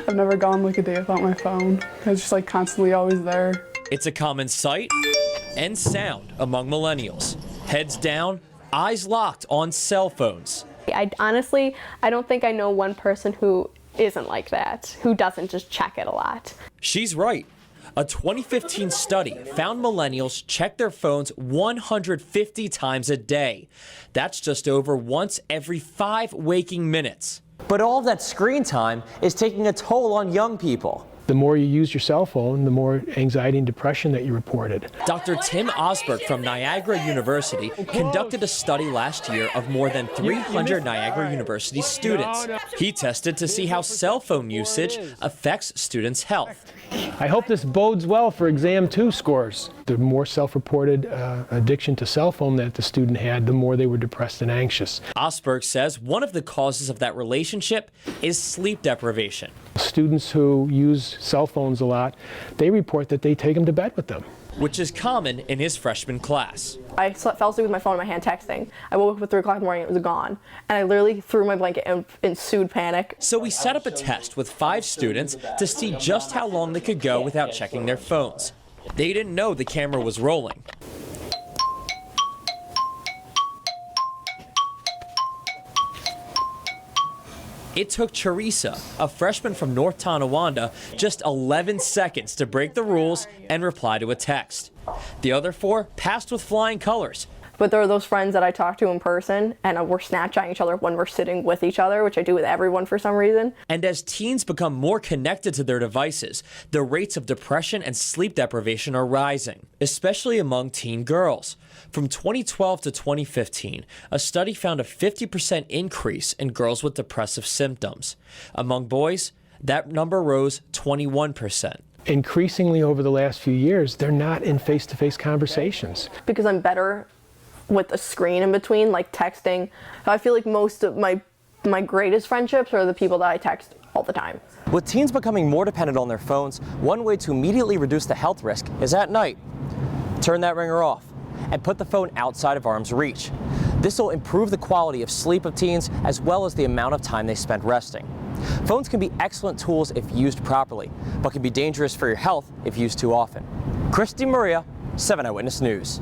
I've never gone like a day without my phone. It's just like constantly always there. It's a common sight and sound among millennials. Heads down, eyes locked on cell phones. I don't think I know one person who isn't like that, who doesn't just check it a lot. She's right. A 2015 study found millennials check their phones 150 times a day. That's just over once every 5 waking minutes. But all of that screen time is taking a toll on young people. The more you use your cell phone, the more anxiety and depression that you reported. Dr. Tim Osberg from Niagara University conducted a study last year of more than 300 Niagara University students. He tested to see how cell phone usage affects students' health. I hope this bodes well for exam 2 scores. The more self-reported addiction to cell phone that the student had, the more they were depressed and anxious. Osberg says one of the causes of that relationship is sleep deprivation. Students who use cell phones a lot, they report that they take them to bed with them, which is common in his freshman class. I fell asleep with my phone in my hand texting. I woke up at 3 o'clock in the morning, it was gone. And I literally threw my blanket and ensued panic. So we set up a test with 5 students to see just how long they could go without checking their phones. They didn't know the camera was rolling. It took Teresa, a freshman from North Tonawanda, just 11 seconds to break the rules and reply to a text. The other 4 passed with flying colors. But there are those friends that I talk to in person, and we're Snapchatting each other when we're sitting with each other, which I do with everyone for some reason. And as teens become more connected to their devices, the rates of depression and sleep deprivation are rising, especially among teen girls. From 2012 to 2015, a study found a 50% increase in girls with depressive symptoms. Among boys, that number rose 21%. Increasingly over the last few years, they're not in face-to-face conversations. Because I'm better with a screen in between, like texting. I feel like most of my greatest friendships are the people that I text all the time. With teens becoming more dependent on their phones, one way to immediately reduce the health risk is at night. Turn that ringer off and put the phone outside of arm's reach. This will improve the quality of sleep of teens as well as the amount of time they spend resting. Phones can be excellent tools if used properly, but can be dangerous for your health if used too often. Christy Maria, 7 Eyewitness News.